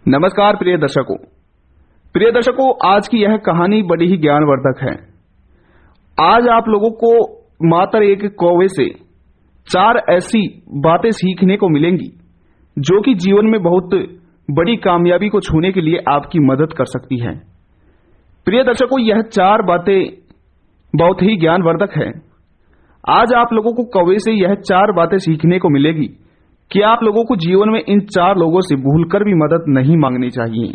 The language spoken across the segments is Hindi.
नमस्कार प्रिय दर्शकों, आज की यह कहानी बड़ी ही ज्ञानवर्धक है। आज आप लोगों को मात्र एक कौवे से 4 ऐसी बातें सीखने को मिलेंगी जो कि जीवन में बहुत बड़ी कामयाबी को छूने के लिए आपकी मदद कर सकती है। प्रिय दर्शकों, यह 4 बातें बहुत ही ज्ञानवर्धक है। आज आप लोगों को कौवे से यह 4 बातें सीखने को मिलेगी कि आप लोगों को जीवन में इन 4 लोगों से भूलकर भी मदद नहीं मांगनी चाहिए।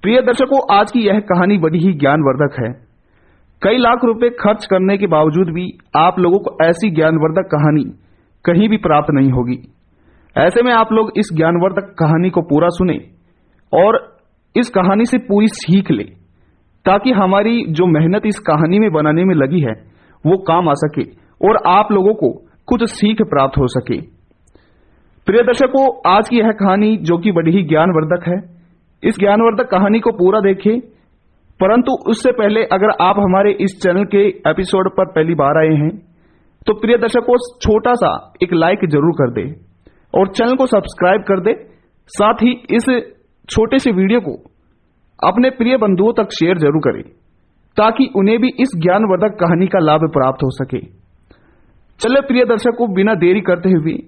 प्रिय दर्शकों, आज की यह कहानी बड़ी ही ज्ञानवर्धक है। कई लाख रुपए खर्च करने के बावजूद भी आप लोगों को ऐसी ज्ञानवर्धक कहानी कहीं भी प्राप्त नहीं होगी। ऐसे में आप लोग इस ज्ञानवर्धक कहानी को पूरा सुने और इस कहानी से पूरी सीख ले, ताकि हमारी जो मेहनत इस कहानी में बनाने में लगी है वो काम आ सके और आप लोगों को कुछ सीख प्राप्त हो सके। प्रिय दर्शकों, आज की यह कहानी जो कि बड़ी ही ज्ञानवर्धक है, इस ज्ञानवर्धक कहानी को पूरा देखें। परंतु उससे पहले अगर आप हमारे इस चैनल के एपिसोड पर पहली बार आए हैं तो प्रिय दर्शकों, छोटा सा एक लाइक जरूर कर दे और चैनल को सब्सक्राइब कर दे। साथ ही इस छोटे से वीडियो को अपने प्रिय बंधुओं तक शेयर जरूर करें, ताकि उन्हें भी इस ज्ञानवर्धक कहानी का लाभ प्राप्त हो सके। चलिए प्रिय दर्शकों, बिना देरी करते हुए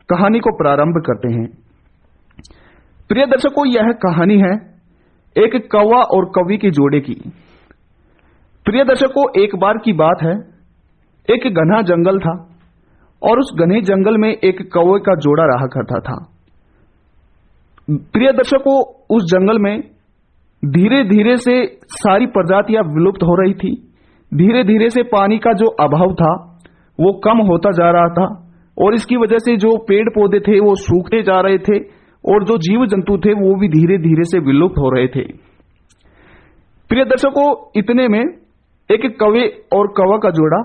कहानी को प्रारंभ करते हैं। प्रिय दर्शकों, यह कहानी है एक कौवा और कौवी के जोड़े की। प्रिय दर्शकों, एक बार की बात है, एक घना जंगल था और उस घने जंगल में एक कौवे का जोड़ा रहा करता था। प्रिय दर्शकों, उस जंगल में धीरे धीरे से सारी प्रजातियां विलुप्त हो रही थी। धीरे धीरे से पानी का जो अभाव था वो कम होता जा रहा था और इसकी वजह से जो पेड़ पौधे थे वो सूखते जा रहे थे और जो जीव जंतु थे वो भी धीरे धीरे से विलुप्त हो रहे थे। प्रिय दर्शकों, इतने में एक कौवे और कौवा का जोड़ा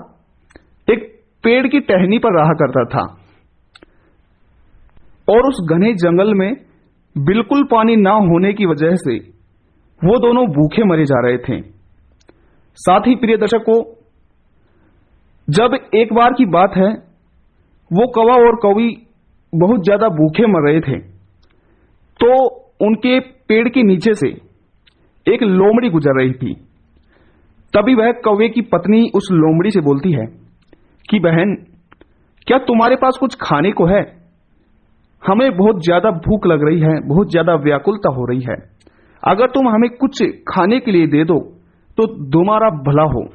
एक पेड़ की टहनी पर रहा करता था और उस घने जंगल में बिल्कुल पानी ना होने की वजह से वो दोनों भूखे मरे जा रहे थे। साथ ही प्रिय दर्शकों, जब एक बार की बात है, वो कौवा और कौवी बहुत ज्यादा भूखे मर रहे थे, तो उनके पेड़ के नीचे से एक लोमड़ी गुजर रही थी। तभी वह कौवे की पत्नी उस लोमड़ी से बोलती है कि बहन, क्या तुम्हारे पास कुछ खाने को है? हमें बहुत ज्यादा भूख लग रही है, बहुत ज्यादा व्याकुलता हो रही है। अगर तुम हमें कुछ खाने के लिए दे दो तो तुम्हारा भला हो।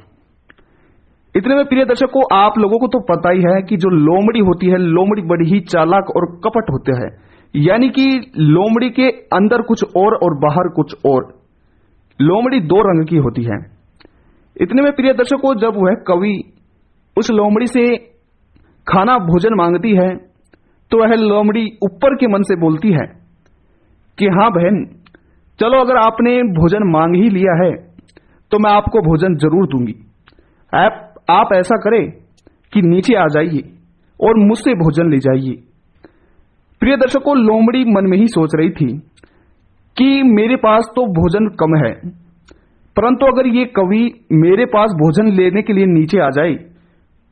इतने में प्रिय दर्शकों, आप लोगों को तो पता ही है कि जो लोमड़ी होती है, लोमड़ी बड़ी ही चालाक और कपट होते हैं। यानी कि लोमड़ी के अंदर कुछ और बाहर कुछ और। लोमड़ी 2 रंग की होती है। इतने में प्रिय दर्शकों, जब वह कौवी उस लोमड़ी से खाना भोजन मांगती है तो वह लोमड़ी ऊपर के मन से बोलती है कि हाँ बहन, चलो अगर आपने भोजन मांग ही लिया है तो मैं आपको भोजन जरूर दूंगी। आप ऐसा करें कि नीचे आ जाइए और मुझसे भोजन ले जाइए। प्रिय दर्शकों, लोमड़ी मन में ही सोच रही थी कि मेरे पास तो भोजन कम है, परंतु अगर ये कौवी मेरे पास भोजन लेने के लिए नीचे आ जाए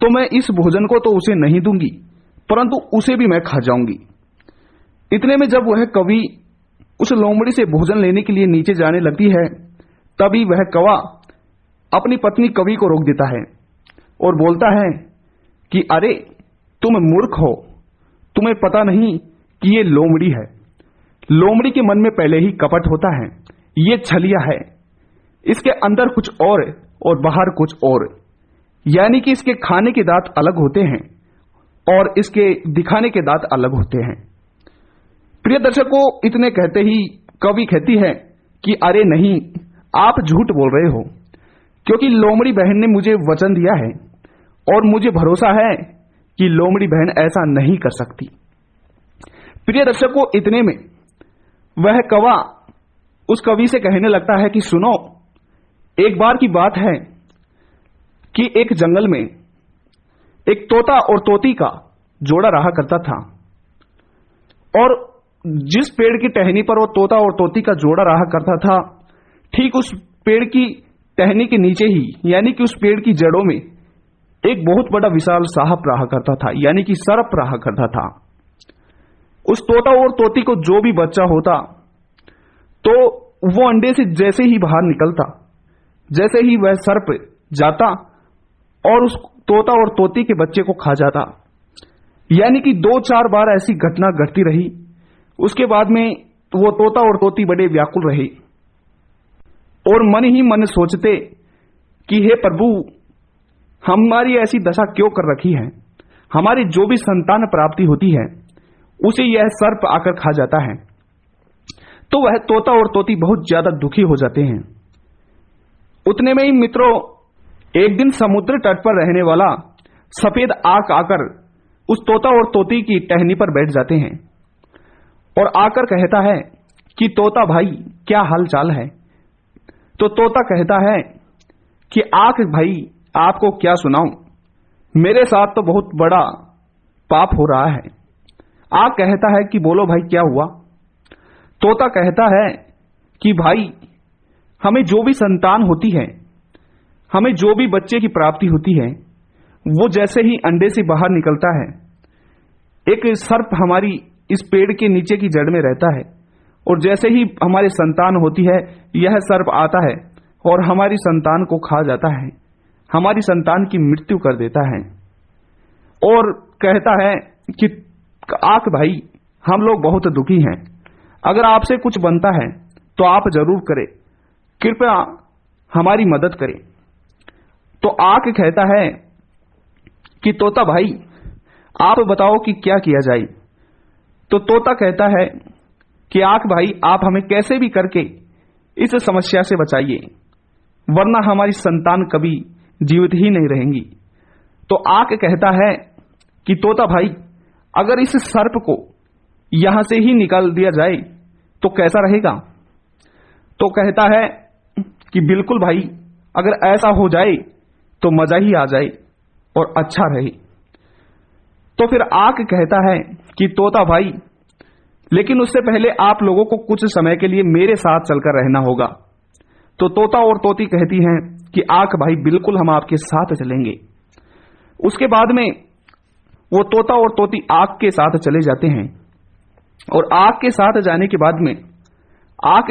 तो मैं इस भोजन को तो उसे नहीं दूंगी, परंतु उसे भी मैं खा जाऊंगी। इतने में जब वह कौवी उस लोमड़ी से भोजन लेने के लिए नीचे जाने लगती है, तभी वह कौवा अपनी पत्नी कौवी को रोक देता है और बोलता है कि अरे तुम मूर्ख हो, तुम्हें पता नहीं कि ये लोमड़ी है। लोमड़ी के मन में पहले ही कपट होता है, ये छलिया है, इसके अंदर कुछ और बाहर कुछ और। यानी कि इसके खाने के दांत अलग होते हैं और इसके दिखाने के दांत अलग होते हैं। प्रिय दर्शकों, इतने कहते ही कौवी कहती है कि अरे नहीं, आप झूठ बोल रहे हो, क्योंकि लोमड़ी बहन ने मुझे वचन दिया है और मुझे भरोसा है कि लोमड़ी बहन ऐसा नहीं कर सकती। प्रिय दर्शकों, इतने में वह कौवा उस कौवी से कहने लगता है कि सुनो, एक बार की बात है कि एक जंगल में एक तोता और तोती का जोड़ा रहा करता था और जिस पेड़ की टहनी पर वो तोता और तोती का जोड़ा रहा करता था, ठीक उस पेड़ की टहनी के नीचे ही, यानी कि उस पेड़ की जड़ों में एक बहुत बड़ा विशाल सांप रहा करता था, यानी कि सर्प रहा करता था। उस तोता और तोती को जो भी बच्चा होता तो वो अंडे से जैसे ही बाहर निकलता, जैसे ही वह सर्प जाता और उस तोता और तोती के बच्चे को खा जाता। यानी कि 2-4 बार ऐसी घटना घटती रही। उसके बाद में वो तोता और तोती बड़े व्याकुल रहे और मन ही मन सोचते कि हे प्रभु, हमारी ऐसी दशा क्यों कर रखी है। हमारी जो भी संतान प्राप्ति होती है उसे यह सर्प आकर खा जाता है। तो वह तोता और तोती बहुत ज्यादा दुखी हो जाते हैं। उतने में ही मित्रों, एक दिन समुद्र तट पर रहने वाला सफेद आंख आकर उस तोता और तोती की टहनी पर बैठ जाते हैं और आकर कहता है कि तोता भाई, क्या हाल चाल है। तो तोता कहता है कि आंख भाई, आपको क्या सुनाऊं, मेरे साथ तो बहुत बड़ा पाप हो रहा है। आंख कहता है कि बोलो भाई, क्या हुआ। तोता कहता है कि भाई, हमें जो भी संतान होती है, हमें जो भी बच्चे की प्राप्ति होती है, वो जैसे ही अंडे से बाहर निकलता है, एक सर्प हमारी इस पेड़ के नीचे की जड़ में रहता है और जैसे ही हमारी संतान होती है, यह सर्प आता है और हमारी संतान को खा जाता है, हमारी संतान की मृत्यु कर देता है। और कहता है कि आंख भाई, हम लोग बहुत दुखी हैं, अगर आपसे कुछ बनता है तो आप जरूर करें, कृपया हमारी मदद करें। तो आंख कहता है कि तोता भाई, आप बताओ कि क्या किया जाए। तो तोता कहता है कि आंख भाई, आप हमें कैसे भी करके इस समस्या से बचाइए, वरना हमारी संतान कभी जीवित ही नहीं रहेंगी। तो आंख कहता है कि तोता भाई, अगर इस सर्प को यहां से ही निकाल दिया जाए तो कैसा रहेगा। तो कहता है कि बिल्कुल भाई, अगर ऐसा हो जाए तो मजा ही आ जाए और अच्छा रहे। तो फिर आंख कहता है कि तोता भाई, लेकिन उससे पहले आप लोगों को कुछ समय के लिए मेरे साथ चलकर रहना होगा। तो तोता और तोती कहती हैं कि आंख भाई, बिल्कुल हम आपके साथ चलेंगे। उसके बाद में वो तोता और तोती आंख के साथ चले जाते हैं और आंख के साथ जाने के बाद में आंख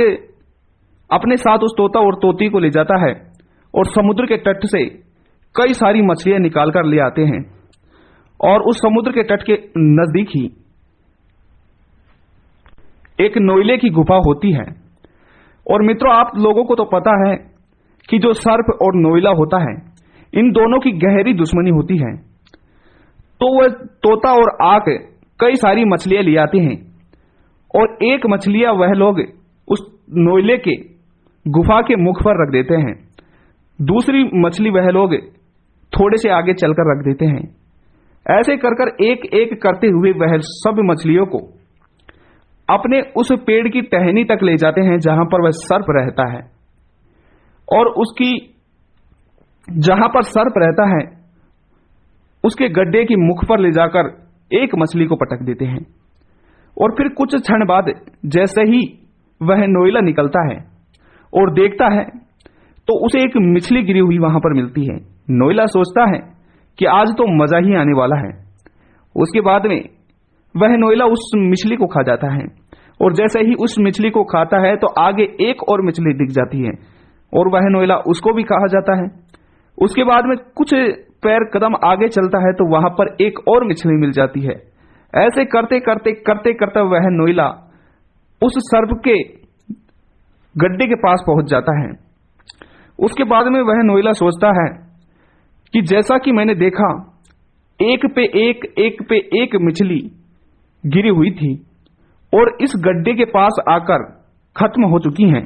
अपने साथ उस तोता और तोती को ले जाता है और समुद्र के तट से कई सारी मछलियां निकाल कर ले आते हैं और उस समुद्र के तट के नजदीक ही एक नोयले की गुफा होती है। और मित्रों, आप लोगों को तो पता है कि जो सर्प और नोयला होता है, इन दोनों की गहरी दुश्मनी होती है। तो वह तोता और आंख कई सारी मछलियां ले आते हैं और एक मछलियां वह लोग उस नोयले के गुफा के मुख पर रख देते हैं, दूसरी मछली वह लोग थोड़े से आगे चलकर रख देते हैं। ऐसे कर कर एक एक करते हुए वह सब मछलियों को अपने उस पेड़ की टहनी तक ले जाते हैं जहां पर वह सर्प रहता है और उसकी जहां पर सर्प रहता है उसके गड्ढे की मुख पर ले जाकर एक मछली को पटक देते हैं। और फिर कुछ क्षण बाद जैसे ही वह नोयला निकलता है और देखता है तो उसे एक मछली गिरी हुई वहां पर मिलती है। नोयला सोचता है कि आज तो मजा ही आने वाला है। उसके बाद में वह नोयला उस मछली को खा जाता है और जैसे ही उस मछली को खाता है तो आगे एक और मछली दिख जाती है और वह नोयला उसको भी खा जाता है। उसके बाद में कुछ पैर कदम आगे चलता है तो वहां पर एक और मछली मिल जाती है। ऐसे करते करते करते करते वह नोयला उस सर्प के गड्ढे के पास पहुंच जाता है। उसके बाद में वह नोयला सोचता है कि जैसा कि मैंने देखा एक पे एक मछली गिरी हुई थी और इस गड्ढे के पास आकर खत्म हो चुकी हैं,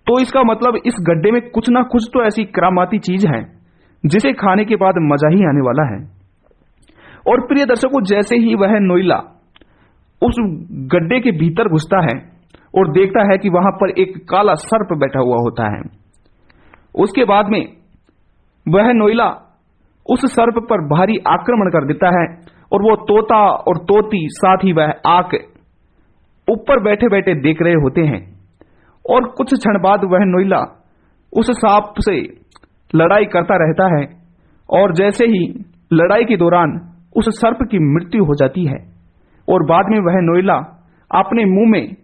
तो इसका मतलब इस गड्ढे में कुछ ना कुछ तो ऐसी करामाती चीज है जिसे खाने के बाद मजा ही आने वाला है। और प्रिय दर्शकों, जैसे ही वह नोयला उस गड्ढे के भीतर घुसता है और देखता है कि वहां पर एक काला सर्प बैठा हुआ होता है, उसके बाद में वह नोयला उस सर्प पर भारी आक्रमण कर देता है और वो तोता और तोती साथ ही वह आंख ऊपर बैठे बैठे देख रहे होते हैं। और कुछ क्षण बाद वह नोयला उस सांप से लड़ाई करता रहता है और जैसे ही लड़ाई के दौरान उस सर्प की मृत्यु हो जाती है और बाद में वह नोयला अपने मुंह में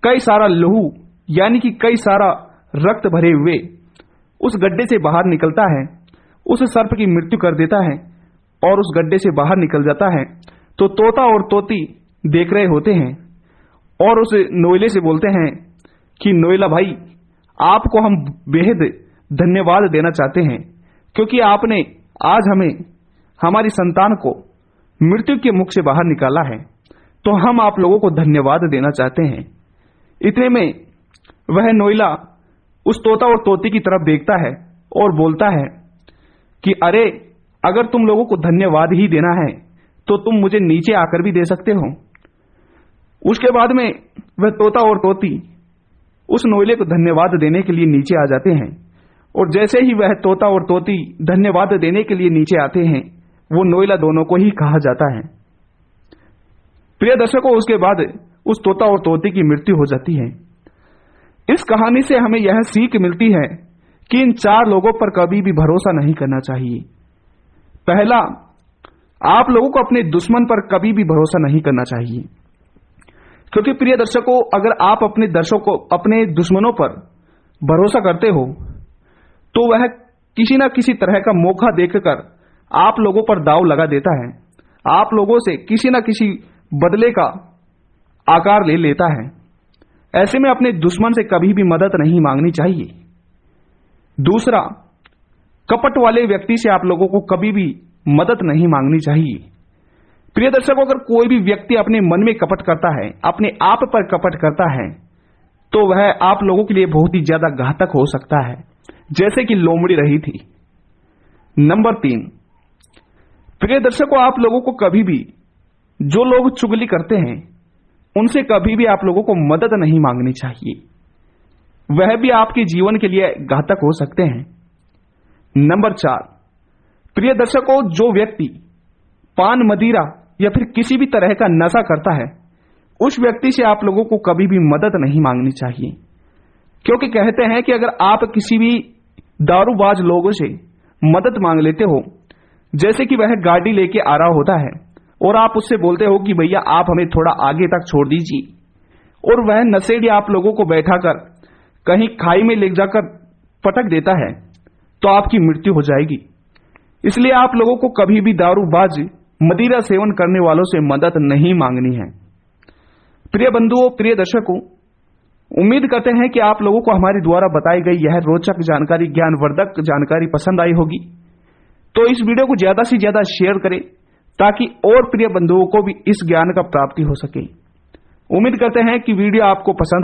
कई सारा लहू यानी कि कई सारा रक्त भरे हुए उस गड्ढे से बाहर निकलता है, उस सर्प की मृत्यु कर देता है और उस गड्ढे से बाहर निकल जाता है, तो तोता और तोती देख रहे होते हैं और उस नोएले से बोलते हैं कि नोएला भाई, आपको हम बेहद धन्यवाद देना चाहते हैं, क्योंकि आपने आज हमें, हमारी संतान को मृत्यु के मुख से बाहर निकाला है, तो हम आप लोगों को धन्यवाद देना चाहते हैं। इतने में वह नोएला उस तोता और तोती की तरफ देखता है और बोलता है कि अरे, अगर तुम लोगों को धन्यवाद ही देना है तो तुम मुझे नीचे आकर भी दे सकते हो। उसके बाद में वह तोता और तोती उस नोएले को धन्यवाद देने के लिए नीचे आ जाते हैं और जैसे ही वह तोता और तोती धन्यवाद देने के लिए नीचे आते हैं, वो नोएला दोनों को ही कहा जाता है। प्रिय दर्शकों, उसके बाद उस तोता और तोती की मृत्यु हो जाती है। इस कहानी से हमें यह सीख मिलती है कि इन 4 लोगों पर कभी भी भरोसा नहीं करना चाहिए। पहला, आप लोगों को अपने दुश्मन पर कभी भी भरोसा नहीं करना चाहिए, क्योंकि प्रिय दर्शकों, अगर आप अपने दुश्मनों पर भरोसा करते हो तो वह किसी न किसी तरह का मौका देखकर आप लोगों पर दाव लगा देता है, आप लोगों से किसी न किसी बदले का आकार ले लेता है। ऐसे में अपने दुश्मन से कभी भी मदद नहीं मांगनी चाहिए। दूसरा, कपट वाले व्यक्ति से आप लोगों को कभी भी मदद नहीं मांगनी चाहिए। प्रिय दर्शकों, अगर कोई भी व्यक्ति अपने मन में कपट करता है, अपने आप पर कपट करता है, तो वह आप लोगों के लिए बहुत ही ज्यादा घातक हो सकता है, जैसे कि लोमड़ी रही थी। नंबर 3, प्रिय दर्शकों, आप लोगों को कभी भी जो लोग चुगली करते हैं उनसे कभी भी आप लोगों को मदद नहीं मांगनी चाहिए, वह भी आपके जीवन के लिए घातक हो सकते हैं। नंबर 4, प्रिय दर्शकों, जो व्यक्ति पान, मदिरा या फिर किसी भी तरह का नशा करता है, उस व्यक्ति से आप लोगों को कभी भी मदद नहीं मांगनी चाहिए, क्योंकि कहते हैं कि अगर आप किसी भी दारूबाज लोगों से मदद मांग लेते हो, जैसे कि वह गाड़ी लेके आ रहा होता है और आप उससे बोलते हो कि भैया आप हमें थोड़ा आगे तक छोड़ दीजिए, और वह नशेड़ी आप लोगों को बैठाकर कहीं खाई में ले जाकर पटक देता है, तो आपकी मृत्यु हो जाएगी। इसलिए आप लोगों को कभी भी दारूबाज, मदिरा सेवन करने वालों से मदद नहीं मांगनी है। प्रिय बंधुओं, प्रिय दर्शकों, उम्मीद करते हैं कि आप लोगों को हमारे द्वारा बताई गई यह रोचक जानकारी, ज्ञानवर्धक जानकारी पसंद आई होगी। तो इस वीडियो को ज्यादा से ज्यादा शेयर करें ताकि और प्रिय बंधुओं को भी इस ज्ञान का प्राप्ति हो सके। उम्मीद करते हैं कि वीडियो आपको पसंद